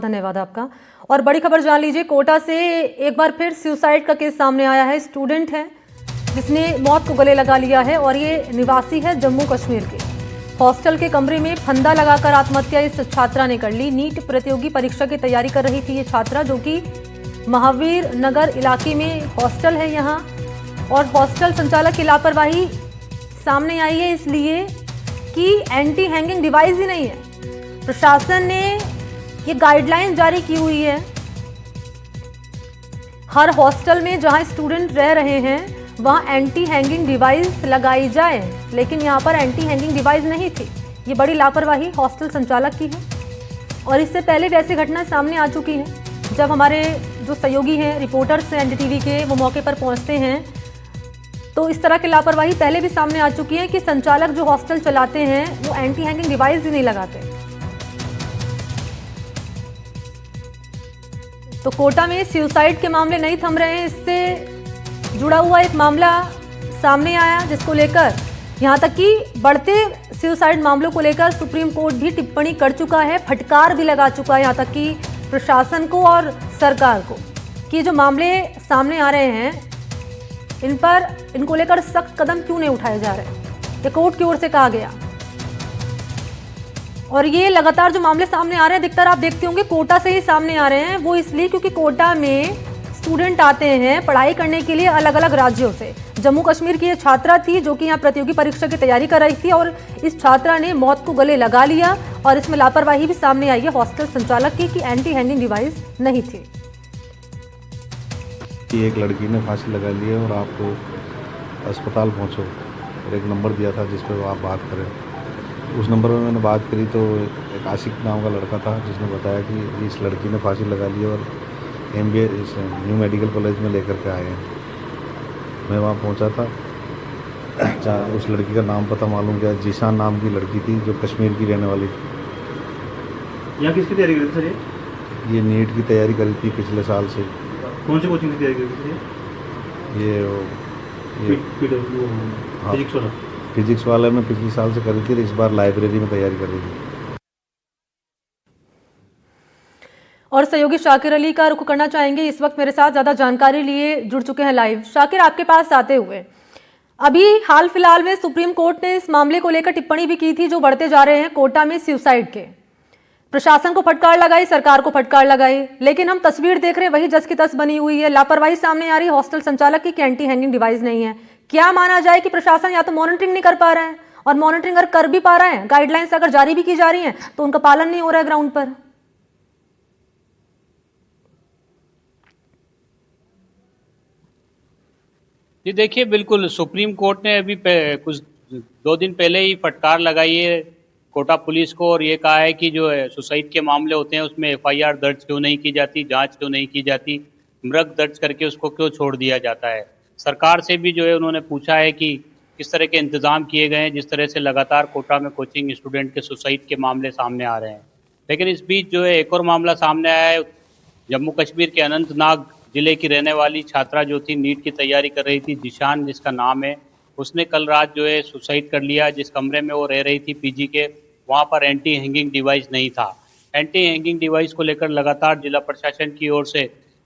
धन्यवाद आपका। और बड़ी खबर जान लीजिए, कोटा से एक बार फिर सुसाइड का केस सामने आया है। स्टूडेंट है जिसने मौत को गले लगा लिया है और ये निवासी है जम्मू कश्मीर के। हॉस्टल के कमरे में फंदा लगाकर आत्महत्या इस छात्रा ने कर ली। नीट प्रतियोगी परीक्षा की तैयारी कर रही थी ये छात्रा, जो कि महावीर नगर इलाके में हॉस्टल है यहाँ। और हॉस्टल संचालक की लापरवाही सामने आई है, इसलिए कि एंटी हैंगिंग डिवाइस ही नहीं है। प्रशासन ने ये गाइडलाइन जारी की हुई है, हर हॉस्टल में जहां स्टूडेंट रह रहे हैं वहां एंटी हैंगिंग डिवाइस लगाई जाए, लेकिन यहां पर एंटी हैंगिंग डिवाइस नहीं थी। ये बड़ी लापरवाही हॉस्टल संचालक की है। और इससे पहले भी ऐसी घटना सामने आ चुकी है। जब हमारे जो सहयोगी हैं, रिपोर्टर्स हैं एनडीटीवी के, वो मौके पर पहुंचते हैं तो इस तरह की लापरवाही पहले भी सामने आ चुकी है कि संचालक जो हॉस्टल चलाते हैं वो एंटी हैंगिंग डिवाइस ही नहीं लगाते। तो कोटा में सुसाइड के मामले नहीं थम रहे हैं। इससे जुड़ा हुआ एक मामला सामने आया, जिसको लेकर यहां तक कि बढ़ते सुसाइड मामलों को लेकर सुप्रीम कोर्ट भी टिप्पणी कर चुका है, फटकार भी लगा चुका है यहां तक कि प्रशासन को और सरकार को, कि जो मामले सामने आ रहे हैं इनको लेकर सख्त कदम क्यों नहीं उठाए जा रहे। ये कोर्ट की ओर से कहा गया। और ये लगातार जो मामले सामने आ रहे हैं, अधिकतर आप देखते होंगे कोटा से ही सामने आ रहे हैं। वो इसलिए क्योंकि कोटा में स्टूडेंट आते हैं पढ़ाई करने के लिए अलग अलग राज्यों से। जम्मू कश्मीर की ये छात्रा थी जो कि यहाँ प्रतियोगी परीक्षा की तैयारी कर रही थी, और इस छात्रा ने मौत को गले लगा लिया। और इसमें लापरवाही भी सामने आई है हॉस्टल संचालक की, कि एंटी हैंगिंग डिवाइस नहीं थी। एक लड़की ने फांसी लगा ली है और आप अस्पताल पहुंचो, और एक नंबर दिया था जिस पर आप बात करें। उस नंबर में मैंने बात करी तो एक आशिक नाम का लड़का था, जिसने बताया कि इस लड़की ने फांसी लगा ली और MBA इस न्यू मेडिकल कॉलेज में लेकर के आए हैं। मैं वहाँ पहुँचा था, उस लड़की का नाम पता मालूम किया। जीशान नाम की लड़की थी जो कश्मीर की रहने वाली थी। यहाँ किसकी तैयारी कर रही थी सर? ये नीट की तैयारी करी थी पिछले साल से। कौन सी कोचिंग की तैयारी कर रही थी? ये हाँ, फिजिक्स वाला। फिजिक्स वाले में पिछले साल से करी थी, इस बार लाइब्रेरी में तैयारी कर रही थी। और सहयोगी शाकिर अली का रुख करना चाहेंगे, इस वक्त मेरे साथ ज्यादा जानकारी लिए जुड़ चुके हैं लाइव। शाकिर, आपके पास आते हुए अभी हाल फिलहाल में सुप्रीम कोर्ट ने इस मामले को लेकर टिप्पणी भी की थी, जो बढ़ते जा रहे हैं कोटा में सुसाइड के। प्रशासन को फटकार लगाई, सरकार को फटकार लगाई, लेकिन हम तस्वीर देख रहे हैं वही जस की तस बनी हुई है। लापरवाही सामने आ रही है हॉस्टल संचालक की, एंटी हैंगिंग डिवाइस नहीं है। क्या माना जाए कि प्रशासन या तो मॉनिटरिंग नहीं कर पा रहा है, और मॉनिटरिंग अगर कर भी पा रहा है, गाइडलाइंस अगर जारी भी की जा रही है, तो उनका पालन नहीं हो रहा है ग्राउंड पर। जी देखिए, बिल्कुल सुप्रीम कोर्ट ने अभी कुछ 2 दिन पहले ही फटकार लगाई है कोटा पुलिस को, और ये कहा है कि जो सुसाइड के मामले होते हैं उसमें FIR दर्ज क्यों नहीं की जाती, जांच क्यों नहीं की जाती, मृग दर्ज करके उसको क्यों छोड़ दिया जाता है। सरकार से भी जो है उन्होंने पूछा है कि किस तरह के इंतजाम किए गए हैं, जिस तरह से लगातार कोटा में कोचिंग स्टूडेंट के सुसाइड के मामले सामने आ रहे हैं। लेकिन इस बीच जो है एक और मामला सामने आया है। जम्मू कश्मीर के अनंतनाग जिले की रहने वाली छात्रा जो थी, नीट की तैयारी कर रही थी, जीशान जिसका नाम है, उसने कल रात जो है सुसाइड कर लिया। जिस कमरे में वो रह रही थी PG के, वहाँ पर एंटी हैंगिंग डिवाइस नहीं था। एंटी हैंगिंग डिवाइस को लेकर लगातार जिला प्रशासन की ओर से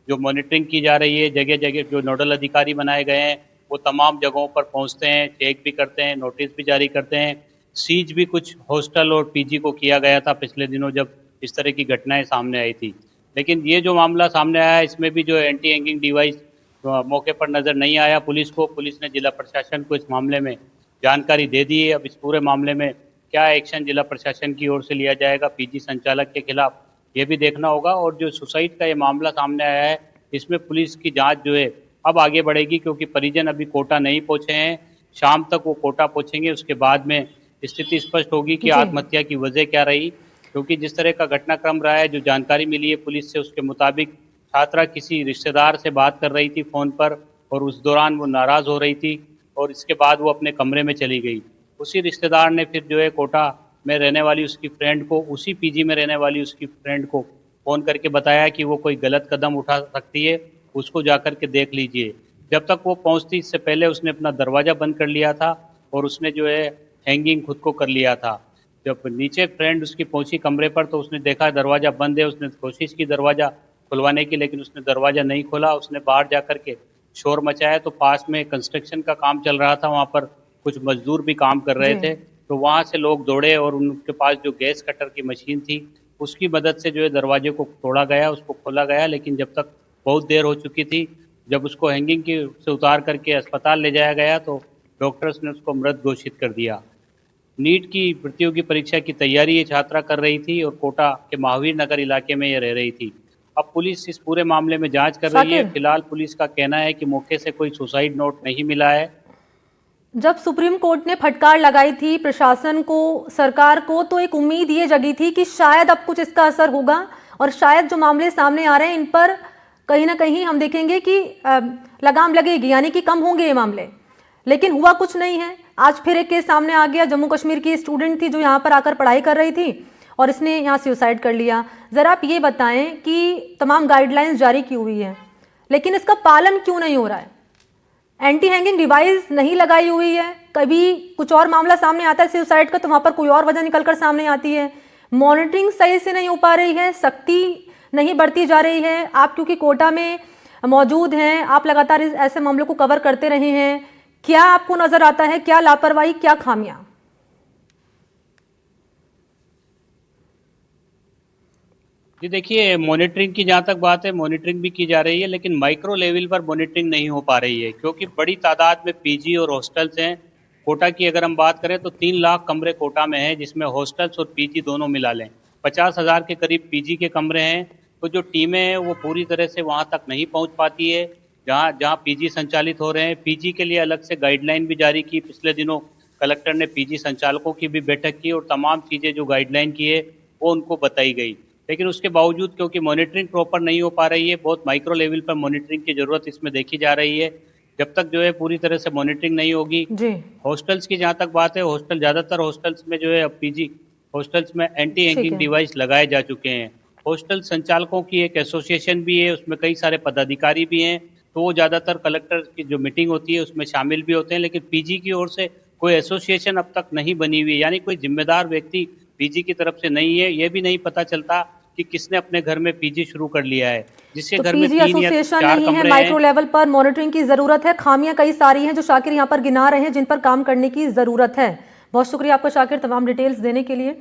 जो मॉनिटरिंग की जा रही है, जगह जगह जो नोडल अधिकारी बनाए गए हैं वो तमाम जगहों पर पहुँचते हैं, चेक भी करते हैं, नोटिस भी जारी करते हैं। सीज भी कुछ हॉस्टल और PG को किया गया था पिछले दिनों जब इस तरह की घटनाएं सामने आई थी। लेकिन ये जो मामला सामने आया, इसमें भी जो एंटी हैंगिंग डिवाइस मौके पर नज़र नहीं आया पुलिस को। पुलिस ने जिला प्रशासन को इस मामले में जानकारी दे दी है। अब इस पूरे मामले में क्या एक्शन जिला प्रशासन की ओर से लिया जाएगा PG संचालक के खिलाफ, ये भी देखना होगा। और जो सुसाइड का ये मामला सामने आया है, इसमें पुलिस की जांच जो है अब आगे बढ़ेगी, क्योंकि परिजन अभी कोटा नहीं पहुंचे हैं। शाम तक वो कोटा पहुंचेंगे, उसके बाद में स्थिति स्पष्ट होगी कि आत्महत्या की वजह क्या रही। क्योंकि जिस तरह का घटनाक्रम रहा है, जो जानकारी मिली है पुलिस से, उसके मुताबिक छात्रा किसी रिश्तेदार से बात कर रही थी फ़ोन पर, और उस दौरान वो नाराज़ हो रही थी, और इसके बाद वो अपने कमरे में चली गई। उसी रिश्तेदार ने फिर जो है कोटा में रहने वाली उसकी फ्रेंड को, उसी PG में रहने वाली उसकी फ्रेंड को फ़ोन करके बताया कि वो कोई गलत कदम उठा सकती है, उसको जा कर के देख लीजिए। जब तक वो पहुँचती, इससे पहले उसने अपना दरवाज़ा बंद कर लिया था और उसने जो है हैंगिंग खुद को कर लिया था। जब नीचे फ्रेंड उसकी पहुंची कमरे पर तो उसने देखा दरवाज़ा बंद है। उसने कोशिश की दरवाज़ा खुलवाने की, लेकिन उसने दरवाज़ा नहीं खोला। उसने बाहर जा कर के शोर मचाया तो पास में कंस्ट्रक्शन का काम चल रहा था, वहाँ पर कुछ मजदूर भी काम कर रहे जी। थे। तो वहाँ से लोग दौड़े और उनके पास जो गैस कटर की मशीन थी उसकी मदद से जो है दरवाजे को तोड़ा गया, उसको खोला गया। लेकिन जब तक बहुत देर हो चुकी थी, जब उसको हैंगिंग की से उतार करके अस्पताल ले जाया गया तो डॉक्टर्स ने उसको मृत घोषित कर दिया। नीट की प्रतियोगी परीक्षा की तैयारी ये छात्रा कर रही थी और कोटा के महावीर नगर इलाके में ये रह रही थी। अब पुलिस इस पूरे मामले में जांच कर रही है। शाकिर, फिलहाल पुलिस का कहना है कि मौके से कोई सुसाइड नोट नहीं मिला है। जब सुप्रीम कोर्ट ने फटकार लगाई थी प्रशासन को, सरकार को, तो एक उम्मीद ये जगी थी कि शायद अब कुछ इसका असर होगा और शायद जो मामले सामने आ रहे हैं इन पर कहीं ना कहीं हम देखेंगे कि लगाम लगेगी, यानी कि कम होंगे ये मामले। लेकिन हुआ कुछ नहीं है। आज फिर एक केस सामने आ गया। जम्मू कश्मीर की स्टूडेंट थी जो यहाँ पर आकर पढ़ाई कर रही थी और इसने यहाँ सुसाइड कर लिया। ज़रा आप ये बताएं कि तमाम गाइडलाइंस जारी की हुई है, लेकिन इसका पालन क्यों नहीं हो रहा है? एंटी हैंगिंग डिवाइस नहीं लगाई हुई है, कभी कुछ और मामला सामने आता है सुसाइड का तो वहाँ पर कोई और वजह निकलकर सामने आती है। मॉनिटरिंग सही से नहीं हो पा रही है, सख्ती नहीं बढ़ती जा रही है। आप क्योंकि कोटा में मौजूद हैं, आप लगातार ऐसे मामलों को कवर करते रहे हैं, क्या आपको नजर आता है, क्या लापरवाही, क्या खामियां? जी देखिए, मॉनिटरिंग की जहाँ तक बात है, मॉनिटरिंग भी की जा रही है, लेकिन माइक्रो लेवल पर मॉनिटरिंग नहीं हो पा रही है, क्योंकि बड़ी तादाद में पीजी और हॉस्टल्स हैं। कोटा की अगर हम बात करें तो 3 लाख कमरे कोटा में हैं, जिसमें हॉस्टल्स और पीजी दोनों मिला लें 50,000 के करीब पीजी के कमरे हैं। तो जो टीमें हैं वो पूरी तरह से वहाँ तक नहीं पहुँच पाती है जहाँ जहाँ पीजी संचालित हो रहे हैं। पीजी के लिए अलग से गाइडलाइन भी जारी की। पिछले दिनों कलेक्टर ने पीजी संचालकों की भी बैठक की और तमाम चीज़ें जो गाइडलाइन की है वो उनको बताई गई। लेकिन उसके बावजूद क्योंकि मॉनिटरिंग प्रॉपर नहीं हो पा रही है, बहुत माइक्रो लेवल पर मॉनिटरिंग की ज़रूरत इसमें देखी जा रही है। जब तक जो है पूरी तरह से मॉनिटरिंग नहीं होगी। जी, हॉस्टल्स की जहाँ तक बात है, हॉस्टल ज़्यादातर हॉस्टल्स में जो है अब पीजी हॉस्टल्स में एंटी ठीक हैंगिंग है। डिवाइस लगाए जा चुके हैं। हॉस्टल संचालकों की एक एसोसिएशन भी है, उसमें कई सारे पदाधिकारी भी हैं, तो वो ज़्यादातर कलेक्टर की जो मीटिंग होती है उसमें शामिल भी होते हैं। लेकिन पीजी की ओर से कोई एसोसिएशन अब तक नहीं बनी हुई है, यानी कोई जिम्मेदार व्यक्ति पीजी की तरफ से नहीं है। ये भी नहीं पता चलता कि किसने अपने घर में पीजी शुरू कर लिया है, जिसके तो घर में पीजी 3 या एसोसिएशन 4 नहीं है, कमरे माइक्रो हैं। लेवल पर मॉनिटरिंग की जरूरत है। खामियां कई सारी हैं जो शाकिर यहाँ पर गिना रहे हैं, जिन पर काम करने की जरूरत है। बहुत शुक्रिया आपका शाकिर तमाम डिटेल्स देने के लिए।